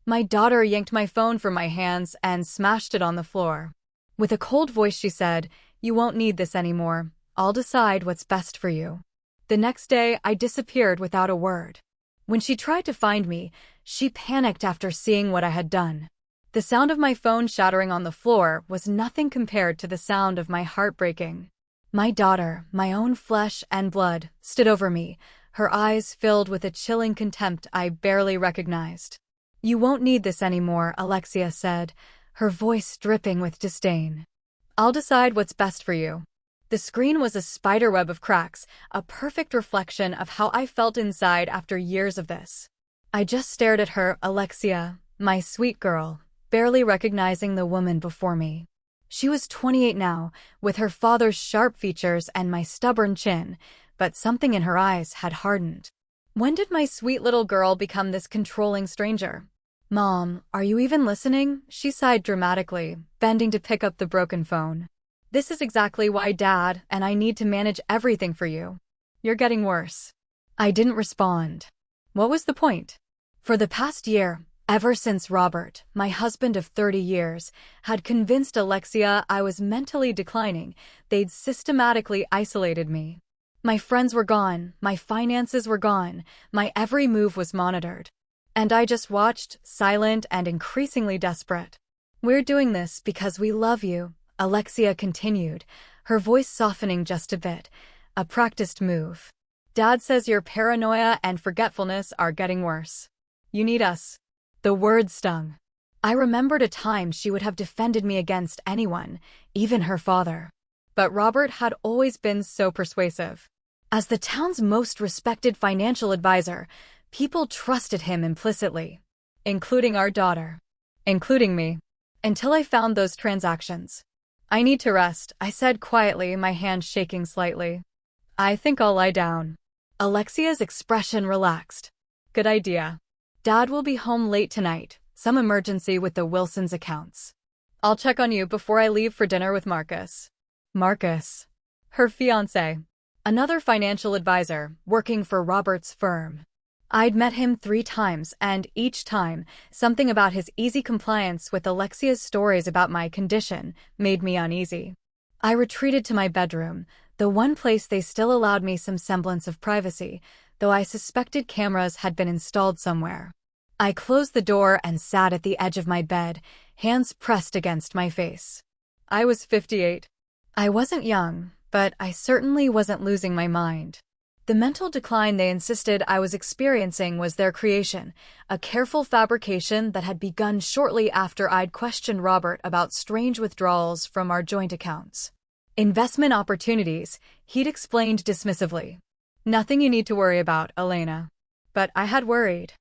My daughter yanked my phone from my hands and smashed it on the floor. With a cold voice she said, "You won't need this anymore. I'll decide what's best for you." The next day, I disappeared without a word. When she tried to find me, she panicked after seeing what I had done. The sound of my phone shattering on the floor was nothing compared to the sound of my heart breaking. My daughter, my own flesh and blood, stood over me, her eyes filled with a chilling contempt I barely recognized. "You won't need this anymore," Alexia said, her voice dripping with disdain. "I'll decide what's best for you." The screen was a spiderweb of cracks, a perfect reflection of how I felt inside after years of this. I just stared at her, Alexia, my sweet girl, barely recognizing the woman before me. She was 28 now, with her father's sharp features and my stubborn chin, but something in her eyes had hardened. When did my sweet little girl become this controlling stranger? "Mom, are you even listening?" she sighed dramatically, bending to pick up the broken phone. "This is exactly why Dad and I need to manage everything for you. You're getting worse." I didn't respond. What was the point? For the past year, ever since Robert, my husband of 30 years, had convinced Alexia I was mentally declining, they'd systematically isolated me. My friends were gone, my finances were gone, my every move was monitored. And I just watched, silent and increasingly desperate. "We're doing this because we love you," Alexia continued, her voice softening just a bit, a practiced move. "Dad says your paranoia and forgetfulness are getting worse. You need us." The word stung. I remembered a time she would have defended me against anyone, even her father. But Robert had always been so persuasive. As the town's most respected financial advisor, people trusted him implicitly, including our daughter, including me, until I found those transactions. "I need to rest," I said quietly, my hand shaking slightly. "I think I'll lie down." Alexia's expression relaxed. "Good idea. Dad will be home late tonight, some emergency with the Wilsons' accounts. I'll check on you before I leave for dinner with Marcus." Marcus. Her fiancé. Another financial advisor, working for Robert's firm. I'd met him 3 times, and each time, something about his easy compliance with Alexia's stories about my condition made me uneasy. I retreated to my bedroom, the one place they still allowed me some semblance of privacy, though I suspected cameras had been installed somewhere. I closed the door and sat at the edge of my bed, hands pressed against my face. I was 58. I wasn't young, but I certainly wasn't losing my mind. The mental decline they insisted I was experiencing was their creation, a careful fabrication that had begun shortly after I'd questioned Robert about strange withdrawals from our joint accounts. "Investment opportunities," he'd explained dismissively. "Nothing you need to worry about, Elena." But I had worried.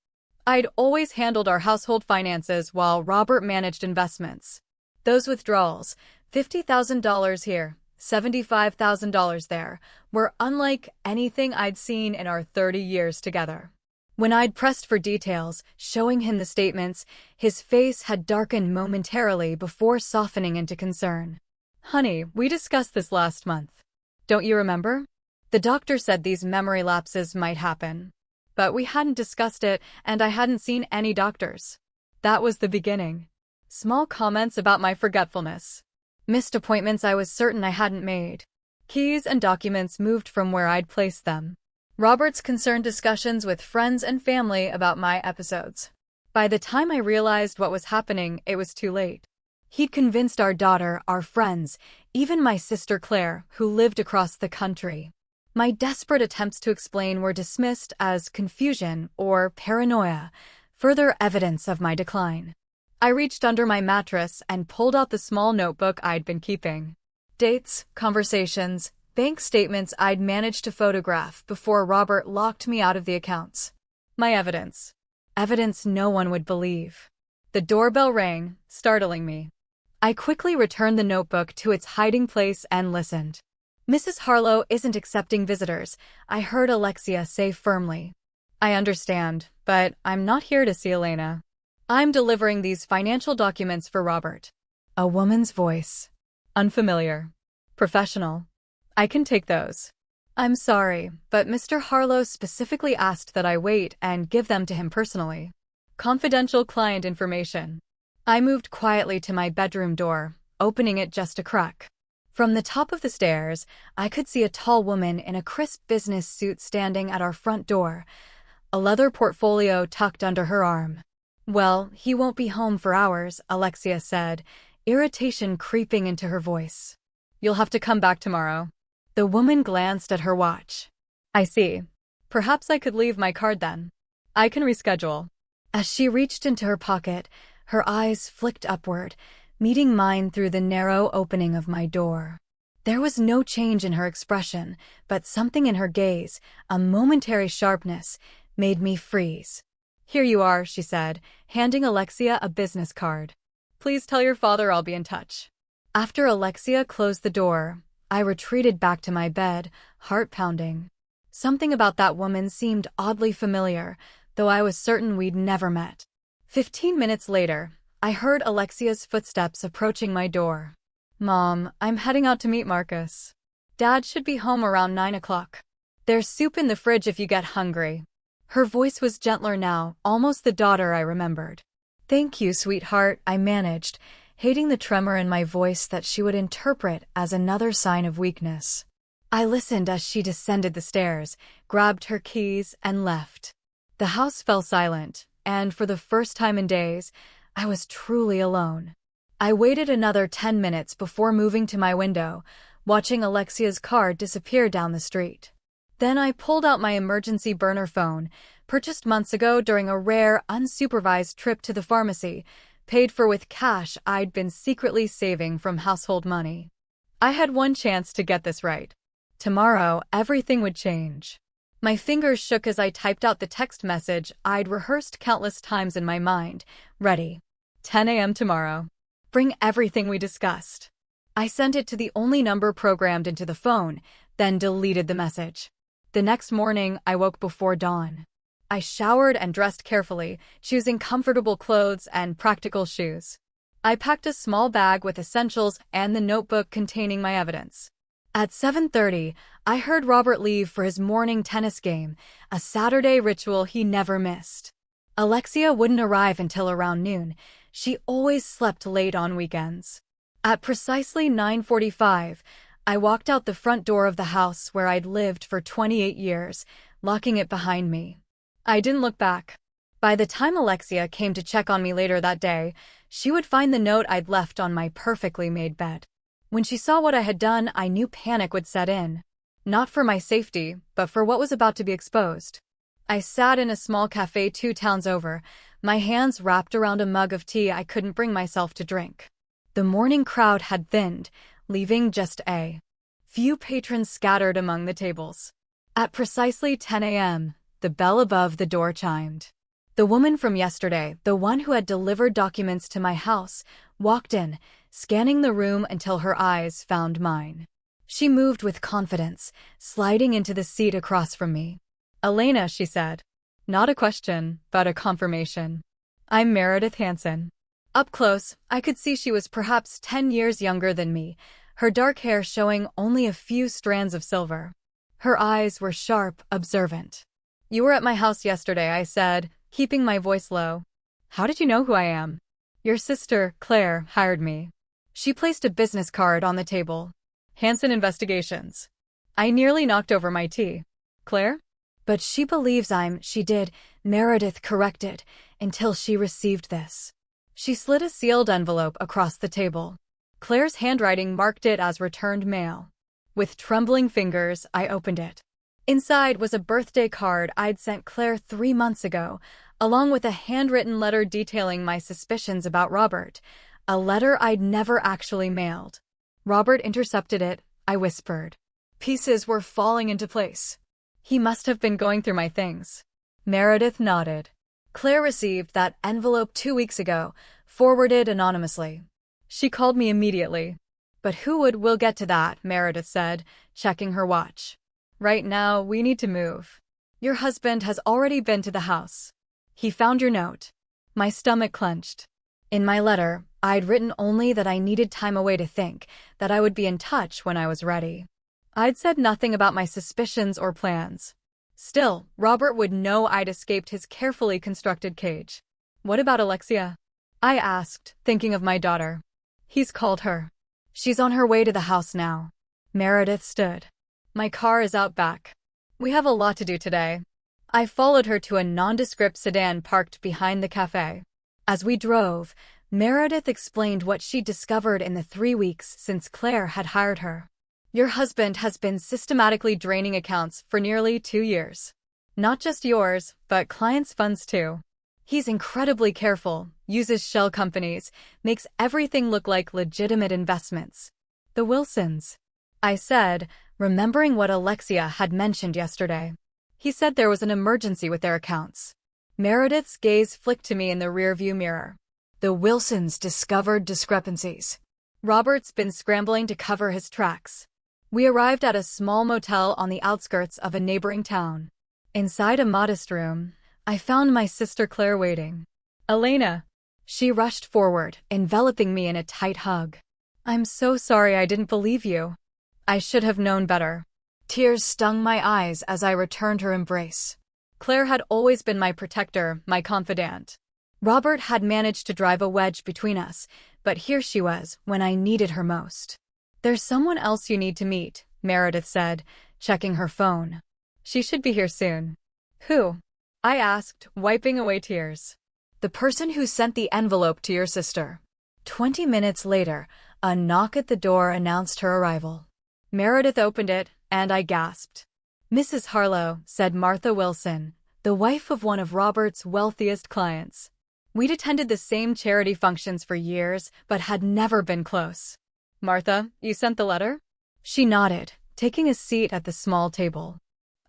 I'd always handled our household finances while Robert managed investments. Those withdrawals, $50,000 here, $75,000 there, were unlike anything I'd seen in our 30 years together. When I'd pressed for details, showing him the statements, his face had darkened momentarily before softening into concern. "Honey, we discussed this last month. Don't you remember? The doctor said these memory lapses might happen. But we hadn't discussed it, and I hadn't seen any doctors. That was the beginning. Small comments about my forgetfulness. Missed appointments I was certain I hadn't made. Keys and documents moved from where I'd placed them. Robert's concerned discussions with friends and family about my episodes. By the time I realized what was happening, it was too late. He'd convinced our daughter, our friends, even my sister Claire, who lived across the country. My desperate attempts to explain were dismissed as confusion or paranoia, further evidence of my decline. I reached under my mattress and pulled out the small notebook I'd been keeping. Dates, conversations, bank statements I'd managed to photograph before Robert locked me out of the accounts. My evidence. Evidence no one would believe. The doorbell rang, startling me. I quickly returned the notebook to its hiding place and listened. "Mrs. Harlow isn't accepting visitors," I heard Alexia say firmly. "I understand, but I'm not here to see Elena. I'm delivering these financial documents for Robert." A woman's voice. Unfamiliar. Professional. "I can take those." "I'm sorry, but Mr. Harlow specifically asked that I wait and give them to him personally." Confidential client information. I moved quietly to my bedroom door, opening it just a crack. From the top of the stairs, I could see a tall woman in a crisp business suit standing at our front door, a leather portfolio tucked under her arm. "Well, he won't be home for hours," Alexia said, irritation creeping into her voice. "You'll have to come back tomorrow." The woman glanced at her watch. "I see. Perhaps I could leave my card then. I can reschedule." As she reached into her pocket, her eyes flicked upward, meeting mine through the narrow opening of my door. There was no change in her expression, but something in her gaze, a momentary sharpness, made me freeze. "Here you are," she said, handing Alexia a business card. "Please tell your father I'll be in touch." After Alexia closed the door, I retreated back to my bed, heart pounding. Something about that woman seemed oddly familiar, though I was certain we'd never met. 15 minutes later, I heard Alexia's footsteps approaching my door. "Mom, I'm heading out to meet Marcus. Dad should be home around 9 o'clock. There's soup in the fridge if you get hungry." Her voice was gentler now, almost the daughter I remembered. "Thank you, sweetheart," I managed, hating the tremor in my voice that she would interpret as another sign of weakness. I listened as she descended the stairs, grabbed her keys, and left. The house fell silent, and for the first time in days, I was truly alone. I waited another 10 minutes before moving to my window, watching Alexia's car disappear down the street. Then I pulled out my emergency burner phone, purchased months ago during a rare, unsupervised trip to the pharmacy, paid for with cash I'd been secretly saving from household money. I had one chance to get this right. Tomorrow, everything would change. My fingers shook as I typed out the text message I'd rehearsed countless times in my mind. Ready. 10 a.m. tomorrow. Bring everything we discussed. I sent it to the only number programmed into the phone, then deleted the message. The next morning, I woke before dawn. I showered and dressed carefully, choosing comfortable clothes and practical shoes. I packed a small bag with essentials and the notebook containing my evidence. At 7:30, I heard Robert leave for his morning tennis game, a Saturday ritual he never missed. Alexia wouldn't arrive until around noon. She always slept late on weekends. At precisely 9:45, I walked out the front door of the house where I'd lived for 28 years, locking it behind me. I didn't look back. By the time Alexia came to check on me later that day, she would find the note I'd left on my perfectly made bed. When she saw what I had done, I knew panic would set in. Not for my safety, but for what was about to be exposed. I sat in a small cafe 2 towns over, my hands wrapped around a mug of tea I couldn't bring myself to drink. The morning crowd had thinned, leaving just a few patrons scattered among the tables. At precisely 10 a.m., the bell above the door chimed. The woman from yesterday, the one who had delivered documents to my house, walked in, scanning the room until her eyes found mine. She moved with confidence, sliding into the seat across from me. "Elena," she said. Not a question, but a confirmation. "I'm Meredith Hansen." Up close, I could see she was perhaps 10 years younger than me, her dark hair showing only a few strands of silver. Her eyes were sharp, observant. "You were at my house yesterday," I said, keeping my voice low. "How did you know who I am?" "Your sister, Claire, hired me." She placed a business card on the table. "Hansen Investigations." I nearly knocked over my tea. "Claire?" "But she believes she did," Meredith corrected, "until she received this." She slid a sealed envelope across the table. Claire's handwriting marked it as returned mail. With trembling fingers, I opened it. Inside was a birthday card I'd sent Claire 3 months ago, along with a handwritten letter detailing my suspicions about Robert, a letter I'd never actually mailed. "Robert intercepted it," I whispered. Pieces were falling into place. "He must have been going through my things." Meredith nodded. "Claire received that envelope 2 weeks ago, forwarded anonymously. She called me immediately." "But who would? We'll get to that," Meredith said, checking her watch. "Right now, we need to move. Your husband has already been to the house. He found your note." My stomach clenched. In my letter, I'd written only that I needed time away to think, that I would be in touch when I was ready. I'd said nothing about my suspicions or plans. Still, Robert would know I'd escaped his carefully constructed cage. What about Alexia? I asked, thinking of my daughter. He's called her. She's on her way to the house now. Meredith stood. My car is out back. We have a lot to do today. I followed her to a nondescript sedan parked behind the cafe. As we drove, Meredith explained what she'd discovered in the 3 weeks since Claire had hired her. Your husband has been systematically draining accounts for nearly 2 years. Not just yours, but clients' funds too. He's incredibly careful, uses shell companies, makes everything look like legitimate investments. The Wilsons, I said, remembering what Alexia had mentioned yesterday. He said there was an emergency with their accounts. Meredith's gaze flicked to me in the rearview mirror. The Wilsons discovered discrepancies. Robert's been scrambling to cover his tracks. We arrived at a small motel on the outskirts of a neighboring town. Inside a modest room, I found my sister Claire waiting. Elena. She rushed forward, enveloping me in a tight hug. I'm so sorry I didn't believe you. I should have known better. Tears stung my eyes as I returned her embrace. Claire had always been my protector, my confidant. Robert had managed to drive a wedge between us, but here she was when I needed her most. There's someone else you need to meet, Meredith said, checking her phone. She should be here soon. Who? I asked, wiping away tears. The person who sent the envelope to your sister. 20 minutes later, a knock at the door announced her arrival. Meredith opened it, and I gasped. Mrs. Harlow, said Martha Wilson, the wife of one of Robert's wealthiest clients. We'd attended the same charity functions for years, but had never been close. Martha, you sent the letter? She nodded, taking a seat at the small table.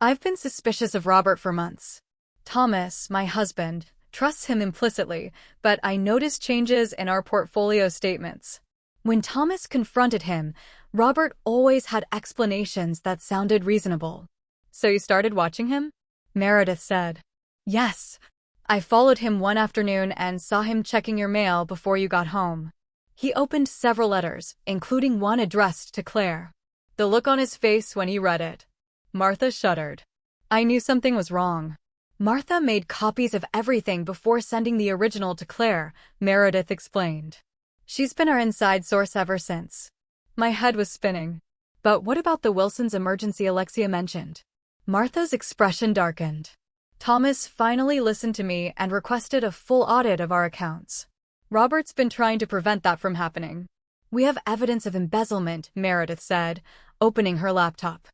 I've been suspicious of Robert for months. Thomas, my husband, trusts him implicitly, but I noticed changes in our portfolio statements. When Thomas confronted him, Robert always had explanations that sounded reasonable. So you started watching him? Meredith said. Yes. I followed him one afternoon and saw him checking your mail before you got home. He opened several letters, including one addressed to Claire. The look on his face when he read it. Martha shuddered. I knew something was wrong. Martha made copies of everything before sending the original to Claire, Meredith explained. She's been our inside source ever since. My head was spinning. But what about the Wilsons' emergency Alexia mentioned? Martha's expression darkened. Thomas finally listened to me and requested a full audit of our accounts. Robert's been trying to prevent that from happening. We have evidence of embezzlement, Meredith said, opening her laptop.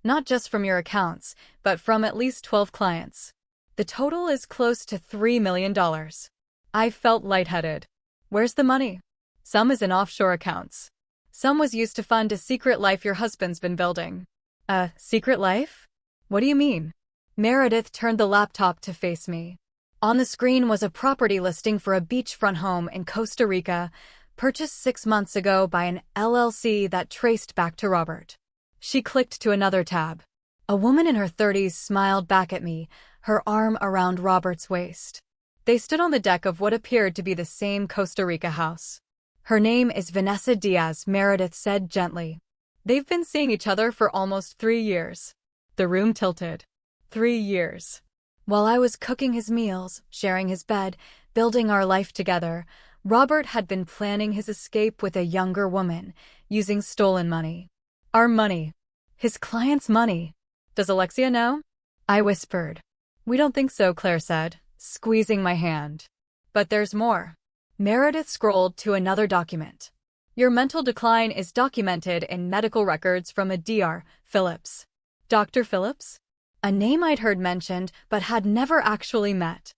Not just from your accounts, but from at least 12 clients. The total is close to $3 million. I felt lightheaded. Where's the money? Some is in offshore accounts. Some was used to fund a secret life your husband's been building. A secret life? What do you mean? Meredith turned the laptop to face me. On the screen was a property listing for a beachfront home in Costa Rica, purchased 6 months ago by an LLC that traced back to Robert. She clicked to another tab. A woman in her 30s smiled back at me, her arm around Robert's waist. They stood on the deck of what appeared to be the same Costa Rica house. Her name is Vanessa Diaz, Meredith said gently. They've been seeing each other for almost 3 years. The room tilted. 3 years. While I was cooking his meals, sharing his bed, building our life together, Robert had been planning his escape with a younger woman, using stolen money. Our money. His client's money. Does Alexia know? I whispered. We don't think so, Claire said, squeezing my hand. But there's more. Meredith scrolled to another document. Your mental decline is documented in medical records from a Dr. Phillips. Dr. Phillips? A name I'd heard mentioned, but had never actually met.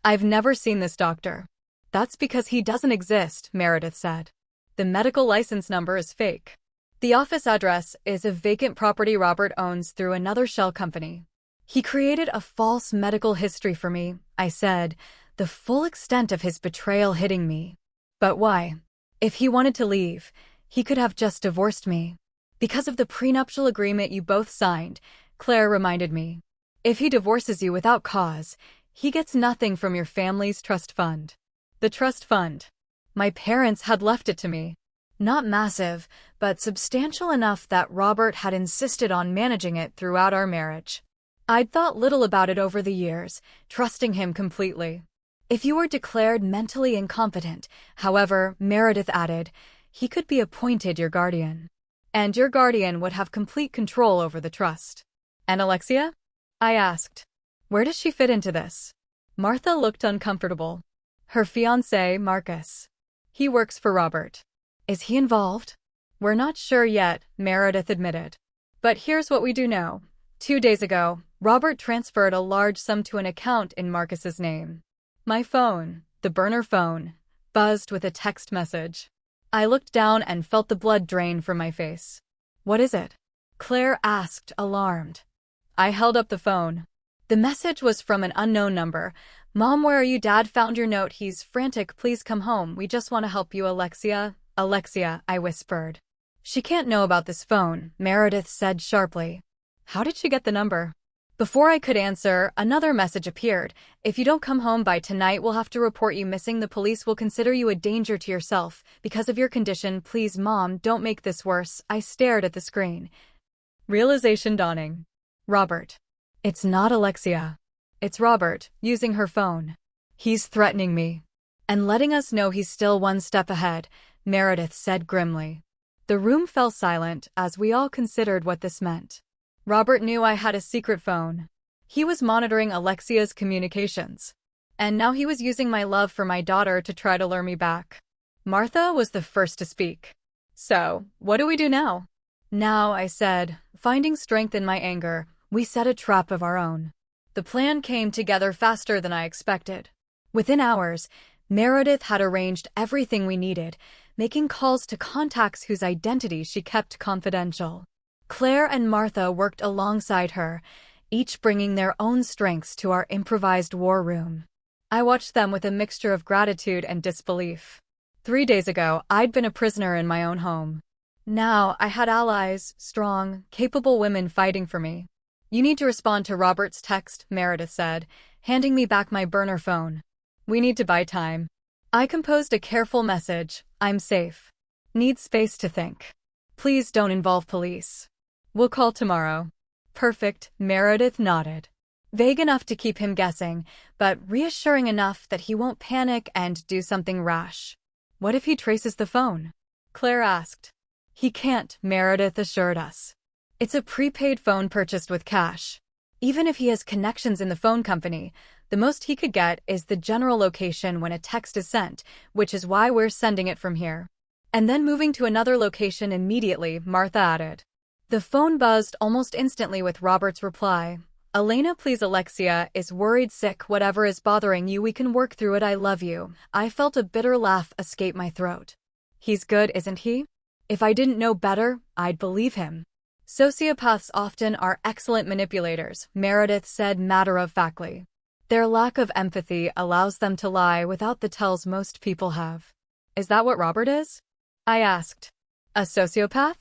I've never seen this doctor. That's because he doesn't exist, Meredith said. The medical license number is fake. The office address is a vacant property Robert owns through another shell company. He created a false medical history for me, I said, the full extent of his betrayal hitting me. But why? If he wanted to leave, he could have just divorced me. Because of the prenuptial agreement you both signed, Claire reminded me. If he divorces you without cause, he gets nothing from your family's trust fund. The trust fund. My parents had left it to me. Not massive, but substantial enough that Robert had insisted on managing it throughout our marriage. I'd thought little about it over the years, trusting him completely. If you were declared mentally incompetent, however, Meredith added, he could be appointed your guardian. And your guardian would have complete control over the trust. And Alexia? I asked. Where does she fit into this? Martha looked uncomfortable. Her fiancé, Marcus. He works for Robert. Is he involved? We're not sure yet, Meredith admitted. But here's what we do know. 2 days ago, Robert transferred a large sum to an account in Marcus's name. My phone, the burner phone, buzzed with a text message. I looked down and felt the blood drain from my face. What is it? Claire asked, alarmed. I held up the phone. The message was from an unknown number. Mom, where are you? Dad found your note. He's frantic. Please come home. We just want to help you, Alexia. Alexia, I whispered. She can't know about this phone, Meredith said sharply. How did she get the number? Before I could answer, another message appeared. If you don't come home by tonight, we'll have to report you missing. The police will consider you a danger to yourself. Because of your condition, please, Mom, don't make this worse. I stared at the screen. Realization dawning. Robert. It's not Alexia. It's Robert, using her phone. He's threatening me. And letting us know he's still one step ahead, Meredith said grimly. The room fell silent as we all considered what this meant. Robert knew I had a secret phone. He was monitoring Alexia's communications. And now he was using my love for my daughter to try to lure me back. Martha was the first to speak. So, what do we do now? Now, I said, finding strength in my anger, we set a trap of our own. The plan came together faster than I expected. Within hours, Meredith had arranged everything we needed, making calls to contacts whose identity she kept confidential. Claire and Martha worked alongside her, each bringing their own strengths to our improvised war room. I watched them with a mixture of gratitude and disbelief. 3 days ago, I'd been a prisoner in my own home. Now, I had allies, strong, capable women fighting for me. You need to respond to Robert's text, Meredith said, handing me back my burner phone. We need to buy time. I composed a careful message. I'm safe. Need space to think. Please don't involve police. We'll call tomorrow. Perfect, Meredith nodded. Vague enough to keep him guessing, but reassuring enough that he won't panic and do something rash. What if he traces the phone? Claire asked. He can't, Meredith assured us. It's a prepaid phone purchased with cash. Even if he has connections in the phone company, the most he could get is the general location when a text is sent, which is why we're sending it from here. And then moving to another location immediately, Martha added. The phone buzzed almost instantly with Robert's reply. Elena, please, Alexia is worried sick. Whatever is bothering you, we can work through it. I love you. I felt a bitter laugh escape my throat. He's good, isn't he? If I didn't know better, I'd believe him. Sociopaths often are excellent manipulators, Meredith said matter-of-factly. Their lack of empathy allows them to lie without the tells most people have. Is that what Robert is? I asked. A sociopath?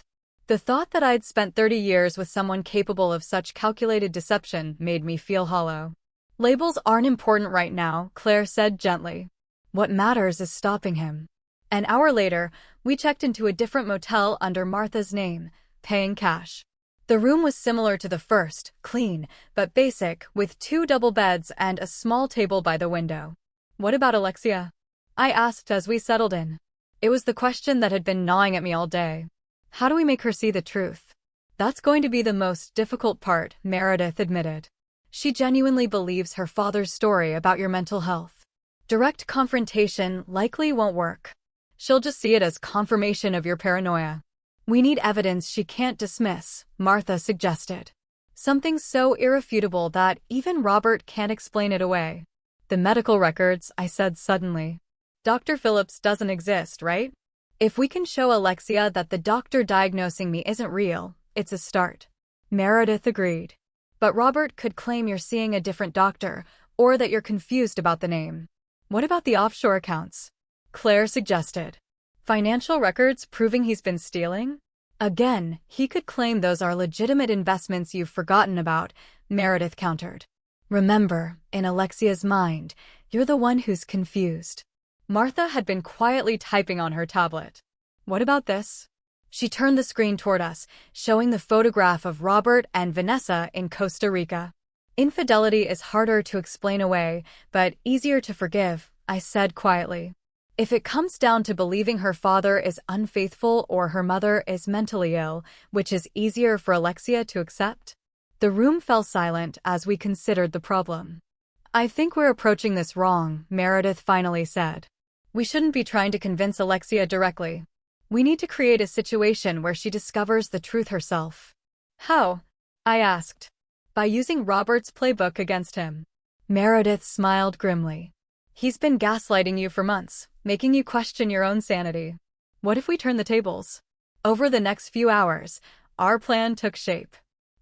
The thought that I'd spent 30 years with someone capable of such calculated deception made me feel hollow. Labels aren't important right now, Claire said gently. What matters is stopping him. An hour later, we checked into a different motel under Martha's name, paying cash. The room was similar to the first, clean, but basic, with 2 double beds and a small table by the window. What about Alexia? I asked as we settled in. It was the question that had been gnawing at me all day. How do we make her see the truth? That's going to be the most difficult part, Meredith admitted. She genuinely believes her father's story about your mental health. Direct confrontation likely won't work. She'll just see it as confirmation of your paranoia. We need evidence she can't dismiss, Martha suggested. Something so irrefutable that even Robert can't explain it away. The medical records, I said suddenly. Dr. Phillips doesn't exist, right? If we can show Alexia that the doctor diagnosing me isn't real, it's a start. Meredith agreed. But Robert could claim you're seeing a different doctor, or that you're confused about the name. What about the offshore accounts? Claire suggested. Financial records proving he's been stealing? Again, he could claim those are legitimate investments you've forgotten about, Meredith countered. Remember, in Alexia's mind, you're the one who's confused. Martha had been quietly typing on her tablet. What about this? She turned the screen toward us, showing the photograph of Robert and Vanessa in Costa Rica. Infidelity is harder to explain away, but easier to forgive, I said quietly. If it comes down to believing her father is unfaithful or her mother is mentally ill, which is easier for Alexia to accept? The room fell silent as we considered the problem. I think we're approaching this wrong, Meredith finally said. We shouldn't be trying to convince Alexia directly. We need to create a situation where she discovers the truth herself. How? I asked. By using Robert's playbook against him. Meredith smiled grimly. He's been gaslighting you for months, making you question your own sanity. What if we turn the tables? Over the next few hours, our plan took shape.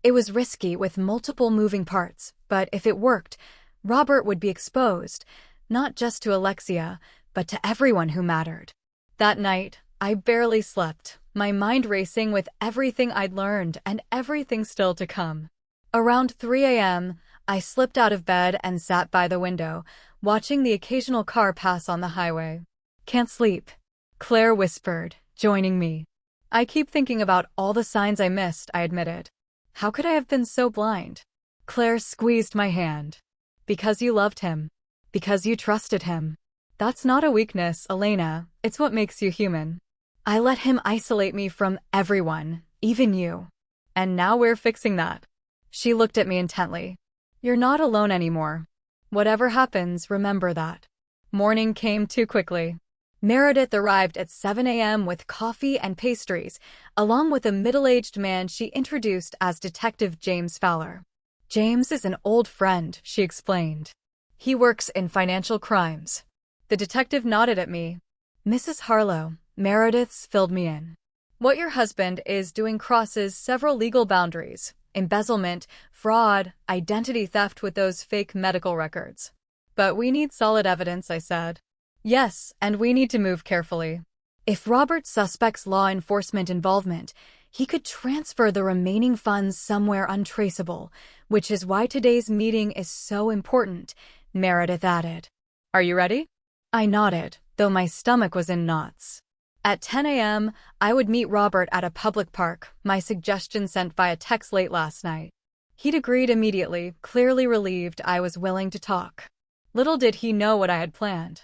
It was risky with multiple moving parts, but if it worked, Robert would be exposed, not just to Alexia, but to everyone who mattered. That night, I barely slept, my mind racing with everything I'd learned and everything still to come. Around 3 a.m., I slipped out of bed and sat by the window, watching the occasional car pass on the highway. Can't sleep, Claire whispered, joining me. I keep thinking about all the signs I missed, I admitted. How could I have been so blind? Claire squeezed my hand. Because you loved him. Because you trusted him. That's not a weakness, Elena, it's what makes you human. I let him isolate me from everyone, even you. And now we're fixing that. She looked at me intently. You're not alone anymore. Whatever happens, remember that. Morning came too quickly. Meredith arrived at 7 a.m. with coffee and pastries, along with a middle-aged man she introduced as Detective James Fowler. James is an old friend, she explained. He works in financial crimes. The detective nodded at me. Mrs. Harlow, Meredith's filled me in. What your husband is doing crosses several legal boundaries. Embezzlement, fraud, identity theft with those fake medical records. But we need solid evidence, I said. Yes, and we need to move carefully. If Robert suspects law enforcement involvement, he could transfer the remaining funds somewhere untraceable, which is why today's meeting is so important, Meredith added. Are you ready? I nodded, though my stomach was in knots. At 10 a.m., I would meet Robert at a public park, my suggestion sent via text late last night. He'd agreed immediately, clearly relieved I was willing to talk. Little did he know what I had planned.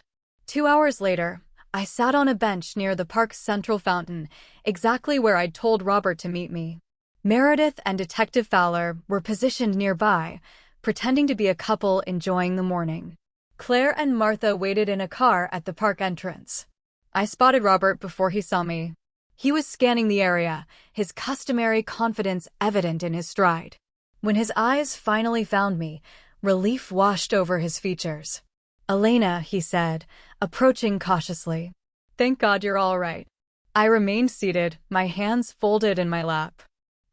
2 hours later, I sat on a bench near the park's central fountain, exactly where I'd told Robert to meet me. Meredith and Detective Fowler were positioned nearby, pretending to be a couple enjoying the morning. Claire and Martha waited in a car at the park entrance. I spotted Robert before he saw me. He was scanning the area, his customary confidence evident in his stride. When his eyes finally found me, relief washed over his features. Elena, he said, approaching cautiously. Thank God you're all right. I remained seated, my hands folded in my lap.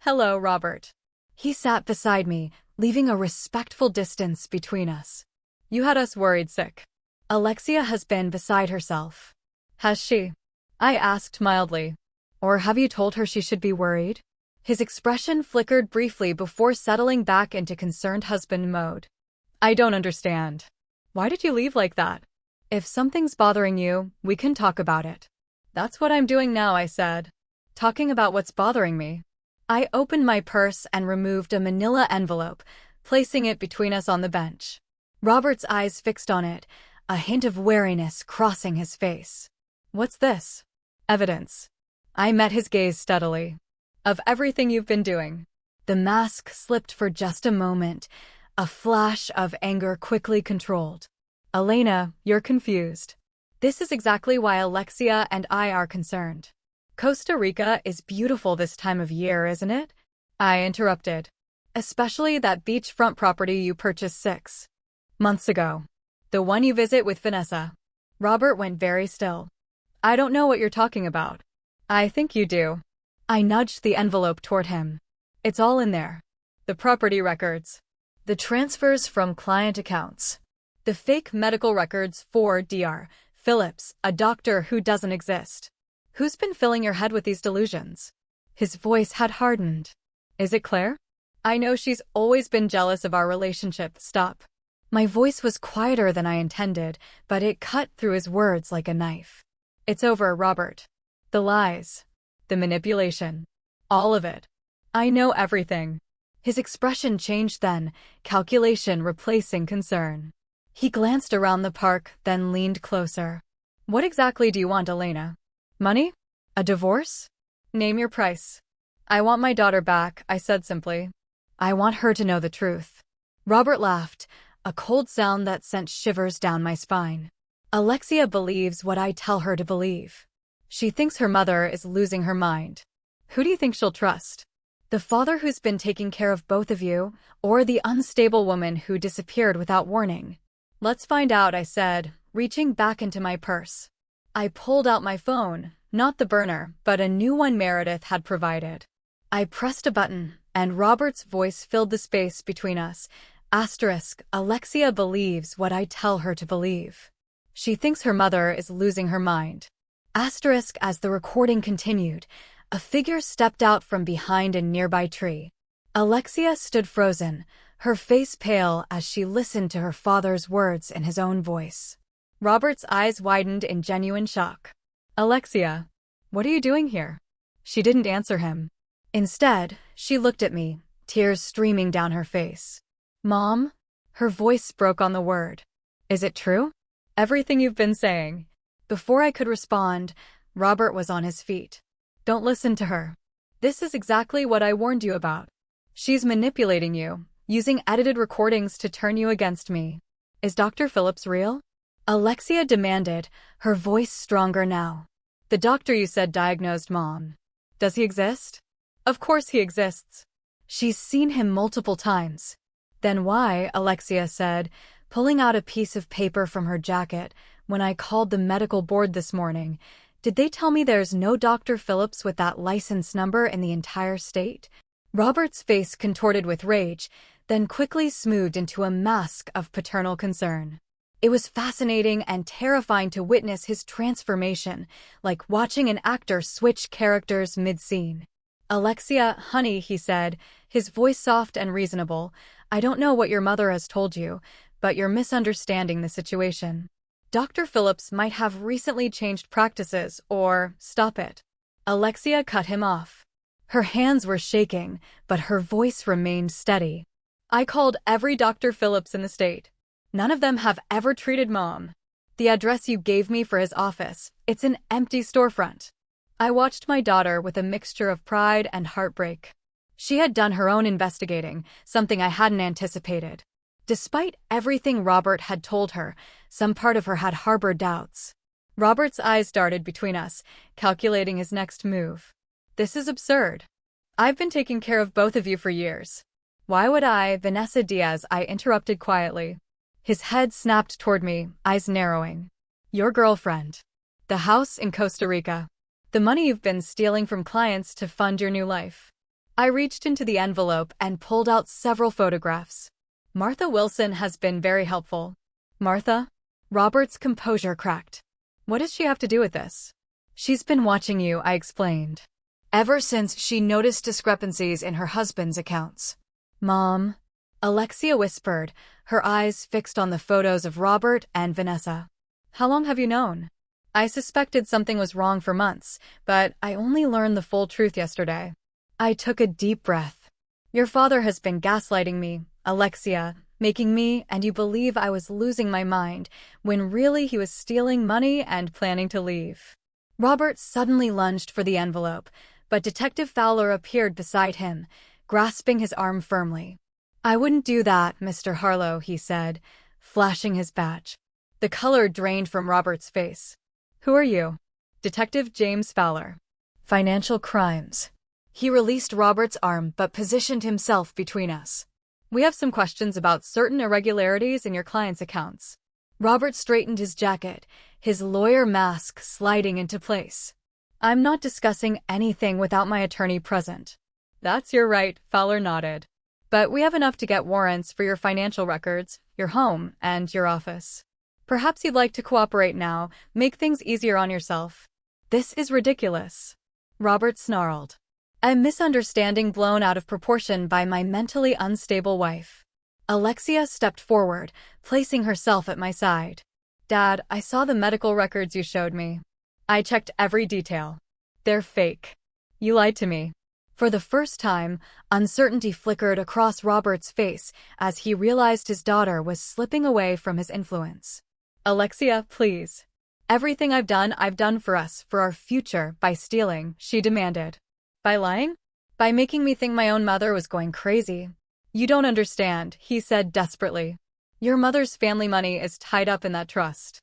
Hello, Robert. He sat beside me, leaving a respectful distance between us. You had us worried sick. Alexia has been beside herself. Has she? I asked mildly. Or have you told her she should be worried? His expression flickered briefly before settling back into concerned husband mode. I don't understand. Why did you leave like that? If something's bothering you, we can talk about it. That's what I'm doing now, I said. Talking about what's bothering me. I opened my purse and removed a manila envelope, placing it between us on the bench. Robert's eyes fixed on it, a hint of wariness crossing his face. What's this? Evidence. I met his gaze steadily. Of everything you've been doing. The mask slipped for just a moment, a flash of anger quickly controlled. Elena, you're confused. This is exactly why Alexia and I are concerned. Costa Rica is beautiful this time of year, isn't it? I interrupted. Especially that beachfront property you purchased 6 months ago. The one you visit with Vanessa. Robert went very still. I don't know what you're talking about. I think you do. I nudged the envelope toward him. It's all in there. The property records. The transfers from client accounts. The fake medical records for Dr. Phillips, a doctor who doesn't exist. Who's been filling your head with these delusions? His voice had hardened. Is it Claire? I know she's always been jealous of our relationship. Stop. My voice was quieter than I intended, but it cut through his words like a knife. It's over, Robert. The lies. The manipulation. All of it. I know everything. His expression changed then, calculation replacing concern. He glanced around the park, then leaned closer. What exactly do you want, Elena? Money? A divorce? Name your price. I want my daughter back, I said simply. I want her to know the truth. Robert laughed, a cold sound that sent shivers down my spine. Alexia believes what I tell her to believe. She thinks her mother is losing her mind. Who do you think she'll trust? The father who's been taking care of both of you, or the unstable woman who disappeared without warning? Let's find out, I said, reaching back into my purse. I pulled out my phone, not the burner, but a new one Meredith had provided. I pressed a button, and Robert's voice filled the space between us. Alexia believes what I tell her to believe. She thinks her mother is losing her mind. As the recording continued, a figure stepped out from behind a nearby tree. Alexia stood frozen, her face pale as she listened to her father's words in his own voice. Robert's eyes widened in genuine shock. Alexia, what are you doing here? She didn't answer him. Instead, she looked at me, tears streaming down her face. Mom? Her voice broke on the word. Is it true? Everything you've been saying. Before I could respond, Robert was on his feet. Don't listen to her. This is exactly what I warned you about. She's manipulating you, using edited recordings to turn you against me. Is Dr. Phillips real? Alexia demanded, her voice stronger now. The doctor you said diagnosed Mom. Does he exist? Of course he exists. She's seen him multiple times. Then why, Alexia said, pulling out a piece of paper from her jacket, when I called the medical board this morning, did they tell me there's no Dr. Phillips with that license number in the entire state? Robert's face contorted with rage, then quickly smoothed into a mask of paternal concern. It was fascinating and terrifying to witness his transformation, like watching an actor switch characters mid-scene. Alexia, honey, he said, his voice soft and reasonable, I don't know what your mother has told you, but you're misunderstanding the situation. Dr. Phillips might have recently changed practices, or stop it. Alexia cut him off. Her hands were shaking, but her voice remained steady. I called every Dr. Phillips in the state. None of them have ever treated Mom. The address you gave me for his office, it's an empty storefront. I watched my daughter with a mixture of pride and heartbreak. She had done her own investigating, something I hadn't anticipated. Despite everything Robert had told her, some part of her had harbored doubts. Robert's eyes darted between us, calculating his next move. This is absurd. I've been taking care of both of you for years. Why would I, Vanessa Diaz, I interrupted quietly. His head snapped toward me, eyes narrowing. Your girlfriend. The house in Costa Rica. The money you've been stealing from clients to fund your new life. I reached into the envelope and pulled out several photographs. Martha Wilson has been very helpful. Martha? Robert's composure cracked. What does she have to do with this? She's been watching you, I explained. Ever since she noticed discrepancies in her husband's accounts. Mom? Alexia whispered, her eyes fixed on the photos of Robert and Vanessa. How long have you known? I suspected something was wrong for months, but I only learned the full truth yesterday. I took a deep breath. Your father has been gaslighting me, Alexia, making me and you believe I was losing my mind, when really he was stealing money and planning to leave. Robert suddenly lunged for the envelope, but Detective Fowler appeared beside him, grasping his arm firmly. I wouldn't do that, Mr. Harlow, he said, flashing his badge. The color drained from Robert's face. Who are you? Detective James Fowler. Financial crimes. He released Robert's arm but positioned himself between us. We have some questions about certain irregularities in your client's accounts. Robert straightened his jacket, his lawyer mask sliding into place. I'm not discussing anything without my attorney present. That's your right, Fowler nodded. But we have enough to get warrants for your financial records, your home, and your office. Perhaps you'd like to cooperate now, make things easier on yourself. This is ridiculous. Robert snarled. A misunderstanding blown out of proportion by my mentally unstable wife. Alexia stepped forward, placing herself at my side. Dad, I saw the medical records you showed me. I checked every detail. They're fake. You lied to me. For the first time, uncertainty flickered across Robert's face as he realized his daughter was slipping away from his influence. "Alexia, please. Everything I've done for us, for our future, by stealing," she demanded. "By lying? By making me think my own mother was going crazy." "You don't understand," he said desperately. "Your mother's family money is tied up in that trust."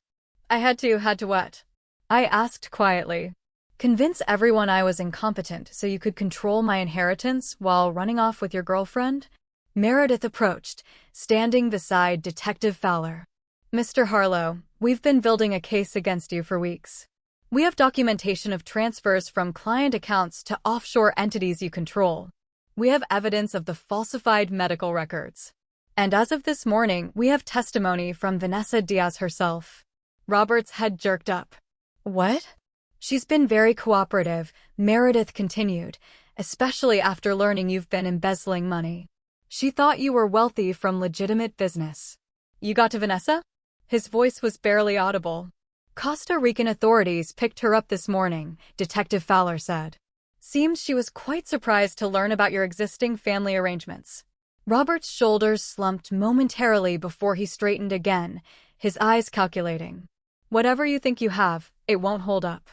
Had to what?" I asked quietly. "Convince everyone I was incompetent so you could control my inheritance while running off with your girlfriend?" Meredith approached, standing beside Detective Fowler. "Mr. Harlow, we've been building a case against you for weeks. We have documentation of transfers from client accounts to offshore entities you control. We have evidence of the falsified medical records. And as of this morning, we have testimony from Vanessa Diaz herself." Robert's head jerked up. "What?" "She's been very cooperative," Meredith continued, "especially after learning you've been embezzling money. She thought you were wealthy from legitimate business." "You got to Vanessa?" His voice was barely audible. "Costa Rican authorities picked her up this morning," Detective Fowler said. "Seems she was quite surprised to learn about your existing family arrangements." Robert's shoulders slumped momentarily before he straightened again, his eyes calculating. "Whatever you think you have, it won't hold up.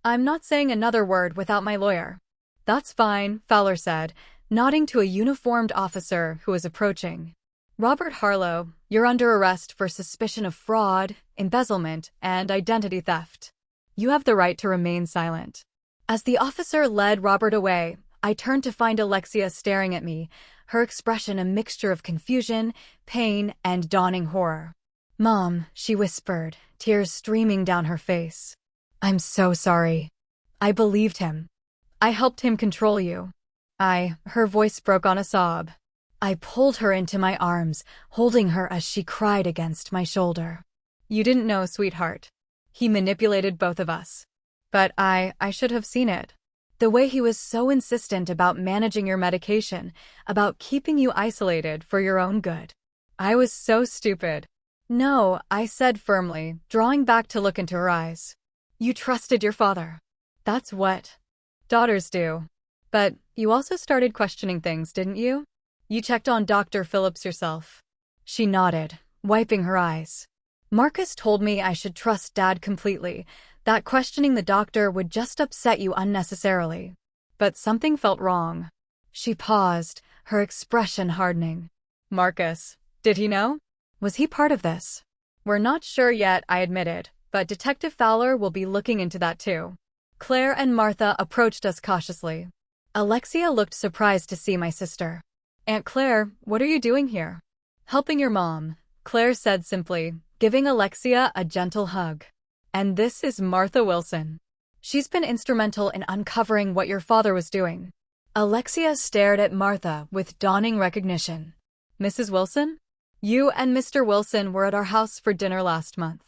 I'm not saying another word without my lawyer." "That's fine," Fowler said, nodding to a uniformed officer who was approaching. "Robert Harlow, you're under arrest for suspicion of fraud, embezzlement, and identity theft. You have the right to remain silent." As the officer led Robert away, I turned to find Alexia staring at me, her expression a mixture of confusion, pain, and dawning horror. "Mom," she whispered, tears streaming down her face. "I'm so sorry. I believed him. I helped him control you. Her voice broke on a sob. "I pulled her into my arms, holding her as she cried against my shoulder." "You didn't know, sweetheart. He manipulated both of us. But I should have seen it. The way he was so insistent about managing your medication, about keeping you isolated for your own good. I was so stupid." "No," I said firmly, drawing back to look into her eyes. "You trusted your father. That's what daughters do. But you also started questioning things, didn't you? You checked on Dr. Phillips yourself." She nodded, wiping her eyes. "Marcus told me I should trust Dad completely, that questioning the doctor would just upset you unnecessarily. But something felt wrong." She paused, her expression hardening. "Marcus, did he know? Was he part of this?" "We're not sure yet," I admitted, "but Detective Fowler will be looking into that too." Claire and Martha approached us cautiously. Alexia looked surprised to see my sister. "Aunt Claire, what are you doing here?" "Helping your mom," Claire said simply, giving Alexia a gentle hug. "And this is Martha Wilson. She's been instrumental in uncovering what your father was doing." Alexia stared at Martha with dawning recognition. "Mrs. Wilson? You and Mr. Wilson were at our house for dinner last month."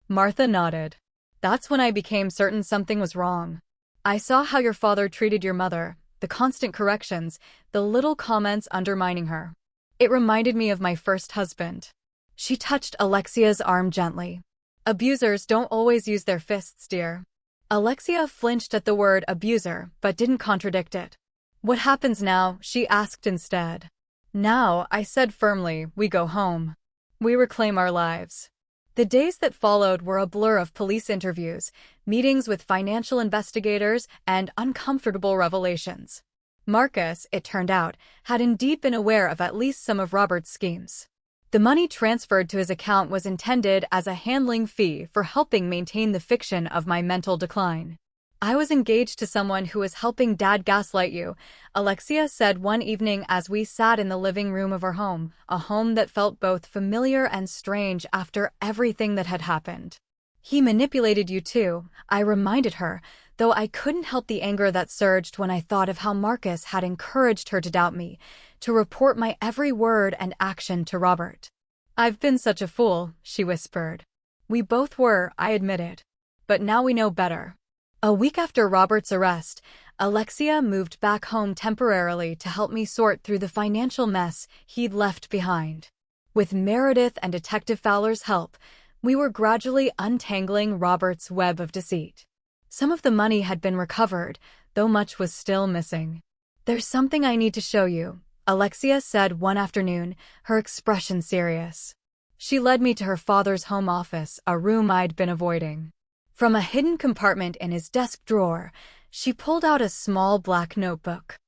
Martha nodded. "That's when I became certain something was wrong. I saw how your father treated your mother, the constant corrections, the little comments undermining her. It reminded me of my first husband." She touched Alexia's arm gently. "Abusers don't always use their fists, dear." Alexia flinched at the word abuser, but didn't contradict it. "What happens now?" she asked instead. "Now," I said firmly, "we go home. We reclaim our lives." The days that followed were a blur of police interviews, meetings with financial investigators, and uncomfortable revelations. Marcus, it turned out, had indeed been aware of at least some of Robert's schemes. The money transferred to his account was intended as a handling fee for helping maintain the fiction of my mental decline. "I was engaged to someone who was helping Dad gaslight you," Alexia said one evening as we sat in the living room of our home, a home that felt both familiar and strange after everything that had happened. "He manipulated you too," I reminded her, though I couldn't help the anger that surged when I thought of how Marcus had encouraged her to doubt me, to report my every word and action to Robert. "I've been such a fool," she whispered. "We both were," I admitted. "But now we know better." A week after Robert's arrest, Alexia moved back home temporarily to help me sort through the financial mess he'd left behind. With Meredith and Detective Fowler's help, we were gradually untangling Robert's web of deceit. Some of the money had been recovered, though much was still missing. "There's something I need to show you," Alexia said one afternoon, her expression serious. She led me to her father's home office, a room I'd been avoiding. From a hidden compartment in his desk drawer, she pulled out a small black notebook.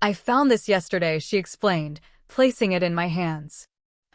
"I found this yesterday," she explained, placing it in my hands.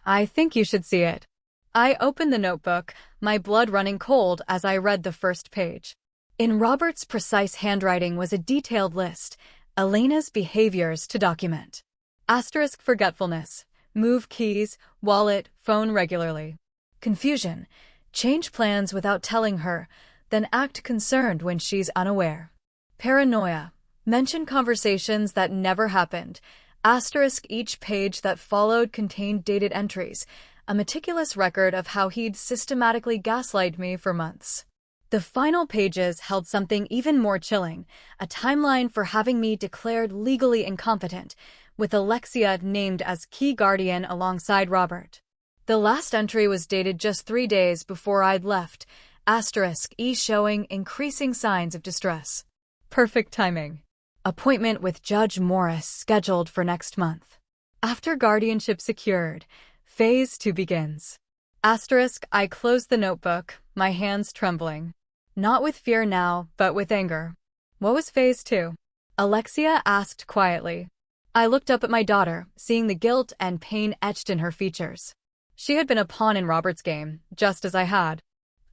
"I think you should see it." I opened the notebook, my blood running cold as I read the first page. In Robert's precise handwriting was a detailed list, Elena's behaviors to document. Asterisk forgetfulness, move keys, wallet, phone regularly. Confusion, change plans without telling her, then act concerned when she's unaware. Paranoia, mention conversations that never happened. Asterisk each page that followed contained dated entries, a meticulous record of how he'd systematically gaslighted me for months. The final pages held something even more chilling, a timeline for having me declared legally incompetent, with Alexia named as key guardian alongside Robert. The last entry was dated just 3 days before I'd left, asterisk E showing increasing signs of distress. Perfect timing. Appointment with Judge Morris scheduled for next month. After guardianship secured, Phase 2 begins. Asterisk I closed the notebook, my hands trembling. Not with fear now, but with anger. What was Phase 2? Alexia asked quietly. I looked up at my daughter, seeing the guilt and pain etched in her features. She had been a pawn in Robert's game, just as I had.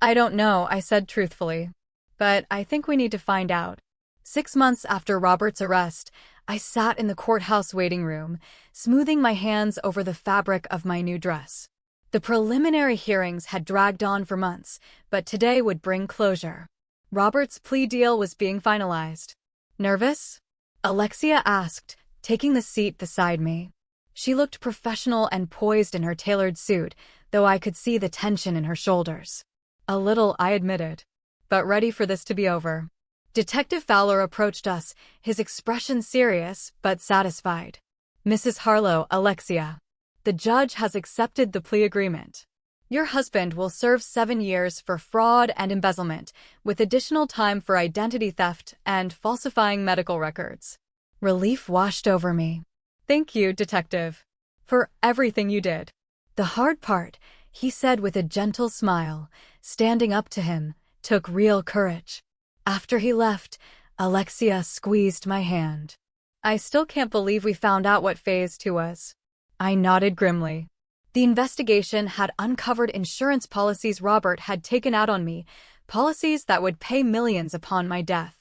I don't know, I said truthfully. But I think we need to find out. 6 months after Robert's arrest, I sat in the courthouse waiting room, smoothing my hands over the fabric of my new dress. The preliminary hearings had dragged on for months, but today would bring closure. Robert's plea deal was being finalized. Nervous? Alexia asked, taking the seat beside me. She looked professional and poised in her tailored suit, though I could see the tension in her shoulders. A little, I admitted. But ready for this to be over. Detective Fowler approached us, his expression serious but satisfied. Mrs. Harlow, Alexia. The judge has accepted the plea agreement. Your husband will serve 7 years for fraud and embezzlement, with additional time for identity theft and falsifying medical records. Relief washed over me. Thank you, Detective, for everything you did. The hard part, he said with a gentle smile, standing up to him, took real courage. After he left, Alexia squeezed my hand. I still can't believe we found out what Phase 2 was. I nodded grimly. The investigation had uncovered insurance policies Robert had taken out on me, policies that would pay millions upon my death.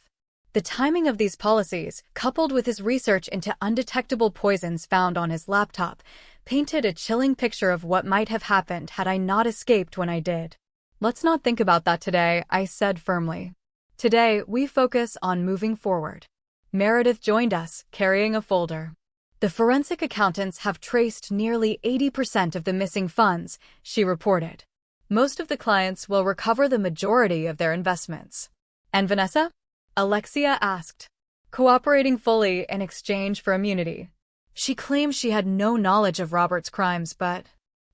The timing of these policies, coupled with his research into undetectable poisons found on his laptop, painted a chilling picture of what might have happened had I not escaped when I did. Let's not think about that today, I said firmly. Today, we focus on moving forward. Meredith joined us, carrying a folder. The forensic accountants have traced nearly 80% of the missing funds, she reported. Most of the clients will recover the majority of their investments. And Vanessa? Alexia asked, cooperating fully in exchange for immunity. She claimed she had no knowledge of Robert's crimes, but...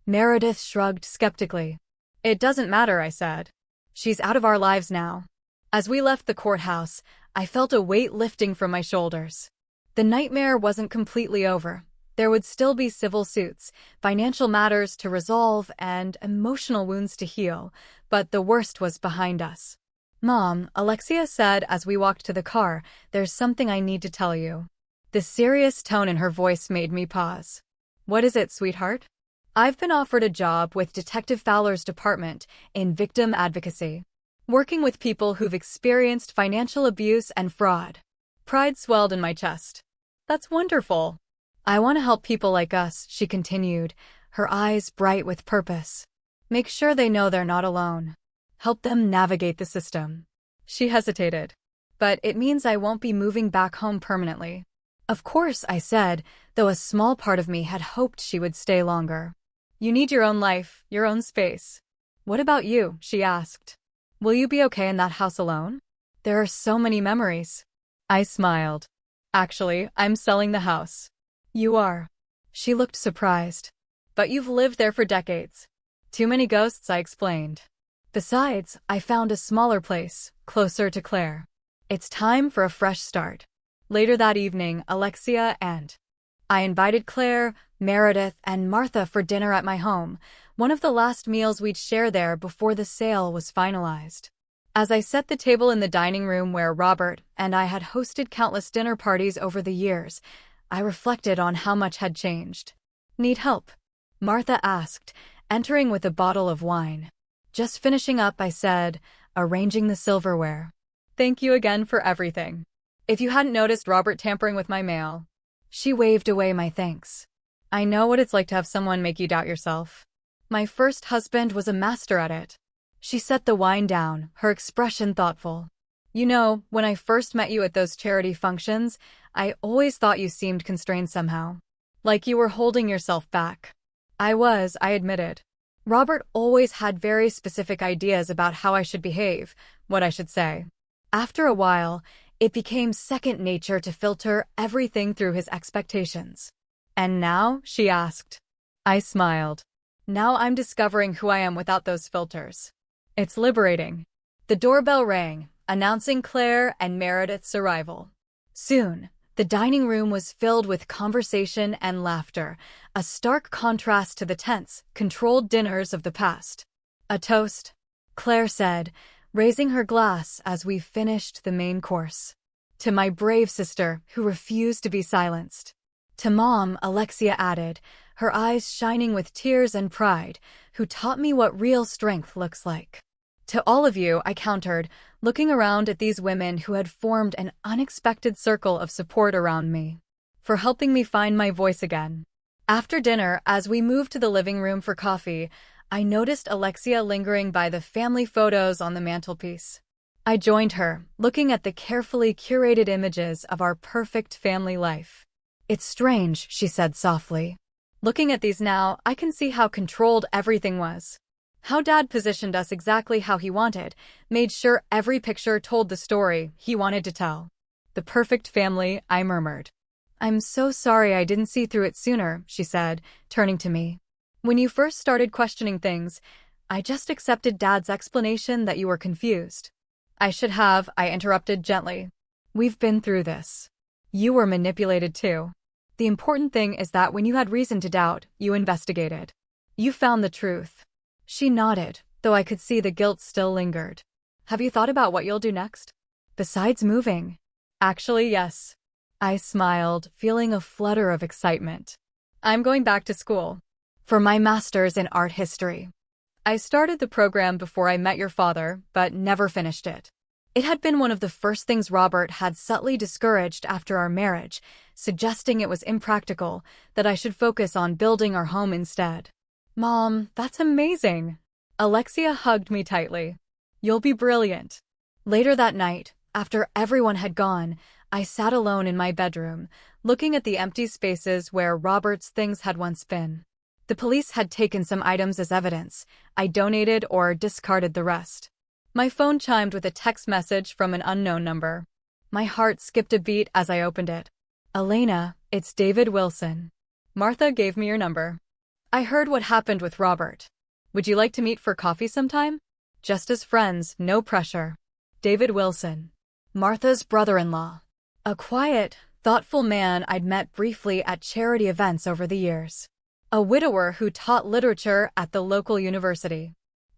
Meredith shrugged skeptically. It doesn't matter, I said. She's out of our lives now. As we left the courthouse, I felt a weight lifting from my shoulders. The nightmare wasn't completely over. There would still be civil suits, financial matters to resolve, and emotional wounds to heal, but the worst was behind us. Mom, Alexia said as we walked to the car, there's something I need to tell you. The serious tone in her voice made me pause. What is it, sweetheart? I've been offered a job with Detective Fowler's department in victim advocacy, working with people who've experienced financial abuse and fraud. Pride swelled in my chest. That's wonderful. I want to help people like us, she continued, her eyes bright with purpose. Make sure they know they're not alone. Help them navigate the system. She hesitated. But it means I won't be moving back home permanently. Of course, I said, though a small part of me had hoped she would stay longer. You need your own life, your own space. What about you? She asked. Will you be okay in that house alone? There are so many memories. I smiled. Actually, I'm selling the house. You are. She looked surprised. But you've lived there for decades. Too many ghosts, I explained. Besides, I found a smaller place, closer to Claire. It's time for a fresh start. Later that evening, Alexia and I invited Claire, Meredith, and Martha for dinner at my home, one of the last meals we'd share there before the sale was finalized. As I set the table in the dining room where Robert and I had hosted countless dinner parties over the years, I reflected on how much had changed. "Need help?" Martha asked, entering with a bottle of wine. "Just finishing up," I said, arranging the silverware. "Thank you again for everything. If you hadn't noticed Robert tampering with my mail." She waved away my thanks. "I know what it's like to have someone make you doubt yourself. My first husband was a master at it." She set the wine down, her expression thoughtful. "You know, when I first met you at those charity functions, I always thought you seemed constrained somehow. Like you were holding yourself back." I admitted. Robert always had very specific ideas about how I should behave, what I should say. After a while, it became second nature to filter everything through his expectations. "And now?" she asked. I smiled. "Now I'm discovering who I am without those filters. It's liberating." The doorbell rang, announcing Claire and Meredith's arrival. Soon, the dining room was filled with conversation and laughter, a stark contrast to the tense, controlled dinners of the past. "A toast," Claire said, raising her glass as we finished the main course. "To my brave sister, who refused to be silenced." "To Mom," Alexia added, her eyes shining with tears and pride, "who taught me what real strength looks like." "To all of you," I countered, looking around at these women who had formed an unexpected circle of support around me, "for helping me find my voice again." After dinner, as we moved to the living room for coffee, I noticed Alexia lingering by the family photos on the mantelpiece. I joined her, looking at the carefully curated images of our perfect family life. "It's strange," she said softly. "Looking at these now, I can see how controlled everything was. How Dad positioned us exactly how he wanted, made sure every picture told the story he wanted to tell." "The perfect family," I murmured. "I'm so sorry I didn't see through it sooner," she said, turning to me. "When you first started questioning things, I just accepted Dad's explanation that you were confused." "I should have," I interrupted gently. "We've been through this. You were manipulated too. The important thing is that when you had reason to doubt, you investigated. You found the truth." She nodded, though I could see the guilt still lingered. "Have you thought about what you'll do next? Besides moving?" "Actually, yes." I smiled, feeling a flutter of excitement. "I'm going back to school. For my master's in art history. I started the program before I met your father, but never finished it. It had been one of the first things Robert had subtly discouraged after our marriage, suggesting it was impractical, that I should focus on building our home instead." "Mom, that's amazing." Alexia hugged me tightly. "You'll be brilliant." Later that night, after everyone had gone, I sat alone in my bedroom, looking at the empty spaces where Robert's things had once been. The police had taken some items as evidence. I donated or discarded the rest. My phone chimed with a text message from an unknown number. My heart skipped a beat as I opened it. "Elena, it's David Wilson. Martha gave me your number. I heard what happened with Robert. Would you like to meet for coffee sometime? Just as friends, no pressure. David Wilson, Martha's brother-in-law. A quiet, thoughtful man I'd met briefly at charity events over the years. A widower who taught literature at the local university.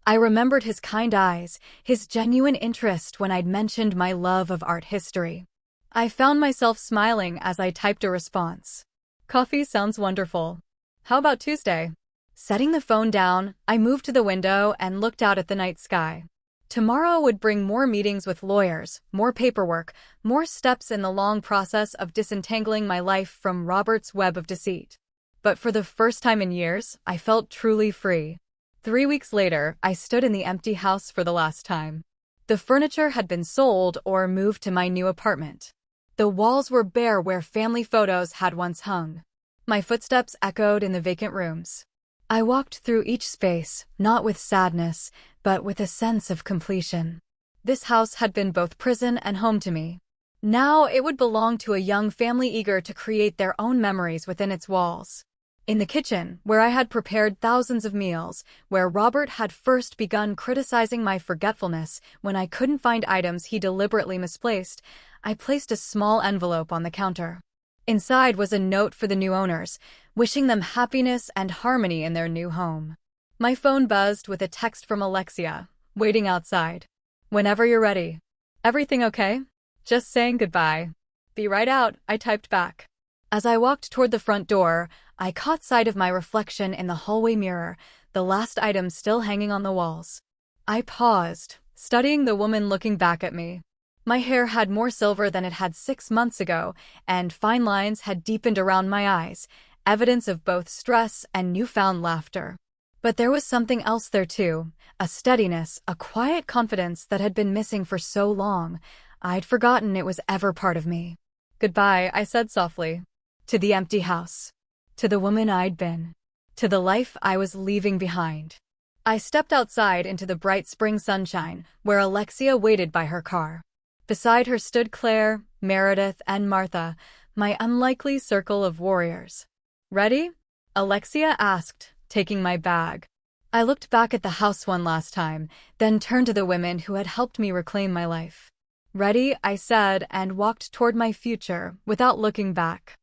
I remembered his kind eyes, his genuine interest when I'd mentioned my love of art history. I found myself smiling as I typed a response. "Coffee sounds wonderful. How about Tuesday?" Setting the phone down, I moved to the window and looked out at the night sky. Tomorrow would bring more meetings with lawyers, more paperwork, more steps in the long process of disentangling my life from Robert's web of deceit. But for the first time in years, I felt truly free. 3 weeks later, I stood in the empty house for the last time. The furniture had been sold or moved to my new apartment. The walls were bare where family photos had once hung. My footsteps echoed in the vacant rooms. I walked through each space, not with sadness, but with a sense of completion. This house had been both prison and home to me. Now it would belong to a young family eager to create their own memories within its walls. In the kitchen, where I had prepared thousands of meals, where Robert had first begun criticizing my forgetfulness when I couldn't find items he deliberately misplaced, I placed a small envelope on the counter. Inside was a note for the new owners, wishing them happiness and harmony in their new home. My phone buzzed with a text from Alexia, waiting outside. Whenever you're ready. Everything okay? Just saying goodbye. Be right out, I typed back. As I walked toward the front door, I caught sight of my reflection in the hallway mirror, the last item still hanging on the walls. I paused, studying the woman looking back at me. My hair had more silver than it had 6 months ago, and fine lines had deepened around my eyes, evidence of both stress and newfound laughter. But there was something else there too, a steadiness, a quiet confidence that had been missing for so long. I'd forgotten it was ever part of me. Goodbye, I said softly. To the empty house. To the woman I'd been. To the life I was leaving behind. I stepped outside into the bright spring sunshine, where Alexia waited by her car. Beside her stood Claire, Meredith, and Martha, my unlikely circle of warriors. Ready? Alexia asked, taking my bag. I looked back at the house one last time, then turned to the women who had helped me reclaim my life. Ready, I said, and walked toward my future without looking back.